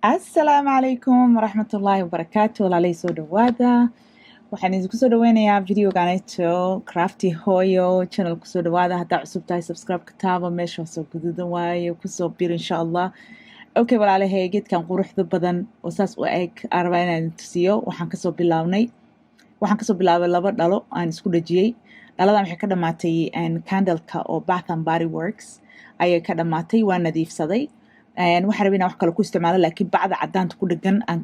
Asalaamu calaykum waraxmatullaahi wabarakaatu. Walaalay soo dhawaada. Waxaan idinku soo dhaweynayaa videoganeeto crafty hooyo channel kusoo dhawaada. Haddaa cusub tahay subscribe ka taaba meesha soo guduudan waaye kusoo bir insha Allah. Okay walaalahay geedkan quruxda badan oo saas u eg aan rabaa inaan tusiyo. Waxaan kasoo bilaabay laba dhalo aan isku dhajiyey. Dhaladan waxay ka dhamaatay candle-ka oo Bath and Body Works ayay ka dhamaatay. Waa nadiifsaday. waxaan rabaa inaan wax kale ku isticmaalo laakiin bacda cadaanta ku dhagan aan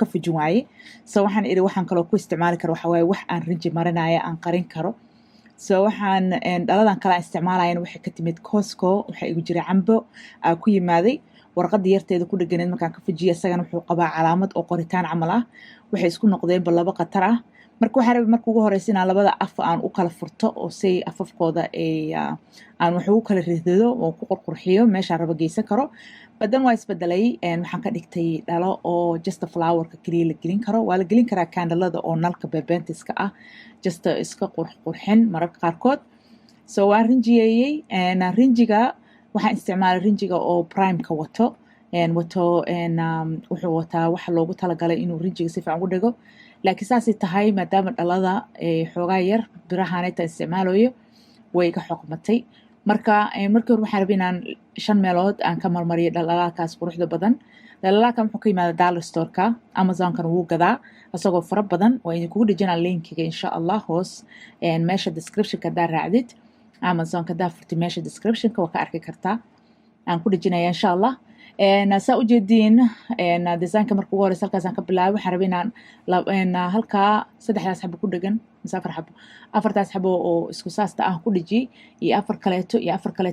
ka fujin waaye so waxaan iri waxaan kale ku isticmaali karo waxa waaye wax aan rinji marinaya aan qarin karo so waxaan dhaladan kale aan isticmaalayna waxay ka timid Costco waxa igu jiray cambo ku yimaaday warqad yarteeda ku dhaganeed markaan ka fujiyo isagana wuxuu qabaa calaamad oo qoritaan camal ah waxay isku noqdeen laba qatar ah marka waxaan rabaa marka ugu horeysa inaan labada af aan u kala furto oo say afafkooda ay aan wax ugu kala ridado oo ku qurxiyo meesha raba geysan karo badan waa isbedelay waxaan ka dhigtay dhalo oo just a flower ka kaliya la gelin karo waa la gelin karaa candlada oo nalka bebentiska ah just iska qurxin mararka qaarkood so waan rinjiyeeyay rinjiga waxaan isticmaalay rinjiga oo prime ka wato wuxuu wataa waxa loogu talagalay inuu rinjiga si fiican u dhigo laakiin saasay tahay maadaama dhalada xoogaa yar birahaanayta isticmaalayo way ka xoqmatay marka markii hore waxaan rabay inaan 5 meelood aan ka marmariyo dhalaalkaas quruxda badan dhalaalkan wuxuu ka yimaadaa dollar store-ka Amazon-kan wuu gadaa asagoo fara badan waa idinkugu dhejinaa linkiga insha Allah hoos meesha description-ka daa raacdid Amazon-ka daa furtid meesha description-ka waa ka arki kartaa aan ku dhejinaya insha Allah saa u jeediin design-ka marka ugu horeysa halkaas aan ka bilaabay waxaan rabay inaan halkaa 3 xabo ku dhagan mise 4 xabo 4 xabo oo isku saasta ah ku dhijiyay iyo 4 kaleeto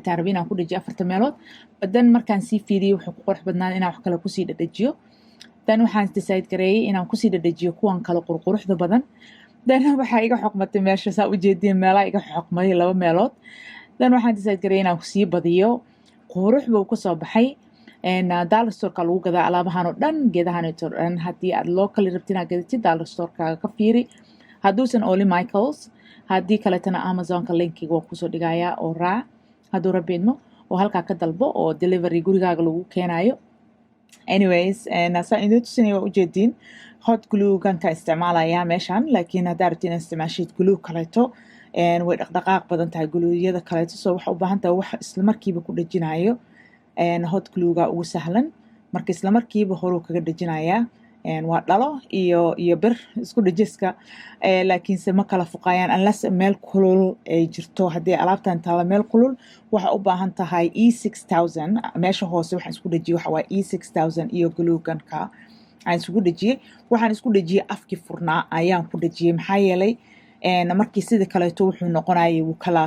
aan rabay inaan ku dhijiyo 4 meelood badan markaan sii fiiriyo wuxuu ku qurux badnaan inaan wax kale ku sii dhadhajiyo dan waxaan decide gareeyay inaan ku sii dhadhajiyo kuwan kale quruxda badan dan waxa iga xoqmatay meesha saa u jeediin meelaha iga xoqmay 2 meelood dan waxaan decide gareeyay inaan ku sii badiyo qurux buu ku soo baxay dollar store-ka lagu gadaa alaabahan oo dhan geedahan oo dhan haddii aad local rabtid inaad gadatid dollar store-ka ka fiiri hadduusan Oli Michaels haddii kaletana Amazon-ka linkiga waan kusoo dhigayaa oo raac hadduu rabbi idmo oo halkaa ka dalbo oo delivery gurigaaga lagu keenayo anyways saan idin tusinaya waa ujeediin hot glue-gan ka isticmaalayaa meeshan laakiin haddaa rabtid inaad isticmaashid glue kaleeto way dhaqdhaqaaq badan tahay glue-yada kaleeto so waxa u baahan tahay wax isla markiiba ku dhajinayo hot glue-ga ugu sahlan marka isla markiiba horuu kaga dhajinayaa waa dhalo iyo bir isku dhajiska laakiinse ma kala fuqayaan unless meel kulul ay jirto haddii alaabtan taala meel kulul waxa u baahan tahay E6000 meesha hoose waxaan isku dhajiyay waxa waa E6000 iyo glue-ganka aan isku dhajiyay waxaan isku dhajiyay afkii furnaa ayaan ku dhajiyay maxaa yeelay markii sida kaleeto wuxuu noqonayay wuu kala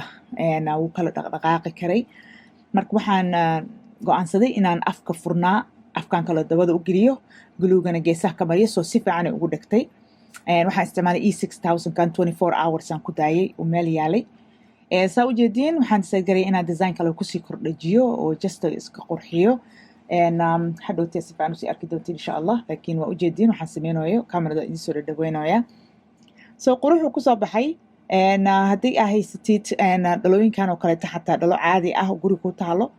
dhaqdhaqaaqi karay marka waxaan go'aansaday inaan afka furnaa afkaan kale dabada u geliyo glue-gana geesaha ka mariyo soo si fiican ay ugu dhagtay waxaan isticmaalay E6000 kan 24 hours aan ku daayay oo meel yaalay saa u jeediin waxaan decide garay inaan design kale kusii kordhajiyo oo just iska qurxiyo hadhowtee si fiican usii arki doontiin insha Allah laakiin waa u jeediin waxaan sameynayo kamarada idin soo dhadhaweynaya soo quruxu kusoo baxay haddii aa haysatid dhalooyinkan oo kaleeto xataa dhalo caadi ah oo guri ku taalo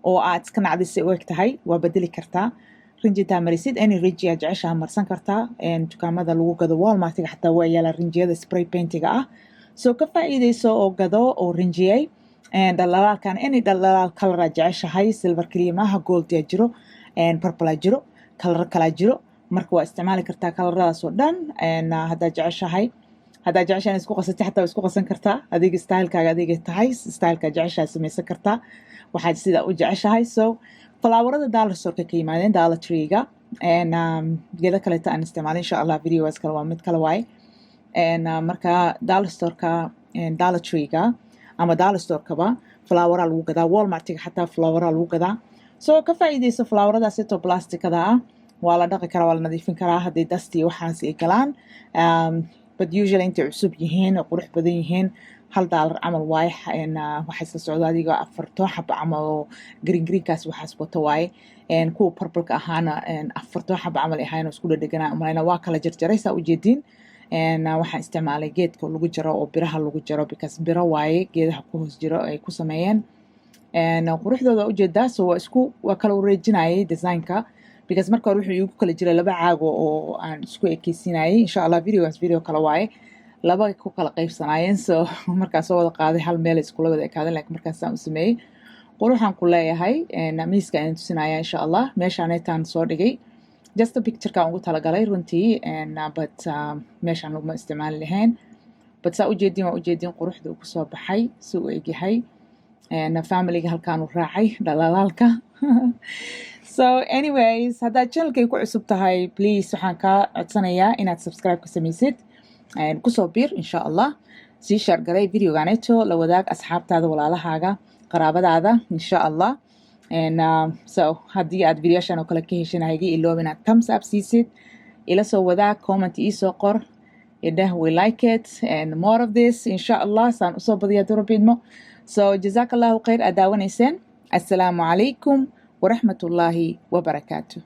oo aad iska nacdisay u eg tahay waa bedeli kartaa rinjitaa marisid any rinji aad jeceshaha marsan kartaa dukaamada lagu gado Walmart-ga xataa waa yaala rinjiyada spray paintiga ah soo ka faa'iideyso oo gado oo rinjiyay dhalaalkan any dhalaal color aad jeceshahay silver kaliya maaha gold yaa jiro purple aa jiro color kala jiro marka waa isticmaali kartaa coloradaas oo dhan haddaad jeceshahay isku qasatay xataa isku qasan kartaa adiga style-kaaga adiga tahay style-ka jeceshahay samaysan kartaa waxaad sida u jeceshahay so flowerada dollar store-ka ka yimaadeen Dollar Tree-ga geeda kaleeto aan isticmaalay insha Allah videos kale waa mid kale waaye marka Dollar Store-ka Dollar Tree-ga ama Dollar Store-kaba flowera lagu gadaa Walmart-ga xataa flowera lagu gadaa so ka faa'iideyso floweradaas oo plastic-ada ah waa la dhaqi karaa waa la nadiifin karaa haddii dust iyo waxaas ay galaan but usually intay cusub yihiin oo qurux badan yihiin $1 camal waaye waxa isla socda adiga 4 xabo camal oo greenkaas waxaas wato waaye kuwa purple-ka ahaana 4 xabo camal ahayn oo isku dhadhaganaa umalayna waa kala jarjaray saa u jeediin waxaan isticmaalay geedka lagu jaro oo biraha lagu jaro because biro waaye geedaha ku hoos jiro ay ku sameeyeen quruxdooda u jeedaa so waa kala wareejinayay design-ka because marka hore wuxuu iigu kala jiray laba caago oo aan isku ekeysiinayay insha allah videogaas video kale waaye laba ku kala qaybsanaayeen so markaas soo wada qaaday hal meel iskula wada ekaadeen laakiin markaasaan u sameeyey quruxaan ku leeyahay miiska ayaan tusinaya insha allah meeshaanaytaan soo dhigay just a picturekaan ugu talagalay runtii but meeshaan laguma isticmaali lahayn but saa ujeedin waa ujeedin quruxda uu kusoo baxay si uu egyahay familyga halkaan u raacay dhalaalaalka so anyways haddaad channelkay ku cusub tahay please waxaan kaa codsanayaa inaad subscribe ka samaysid kusoo biir insha allah sii share garay videoganeeto la wadaag asxaabtaada walaalahaaga qaraabadaada insha allah so haddii aad videoshan oo kale ka heshanahaygii iloob inaad thumbs up siisid ila soo wadaag comment iisoo qor idhah we like it and more of this insha allah saan usoo badiya durabidmo so jazakallahu khayr aad daawanayseen assalaamu calaykum waraxmatullaahi wabarakaatuh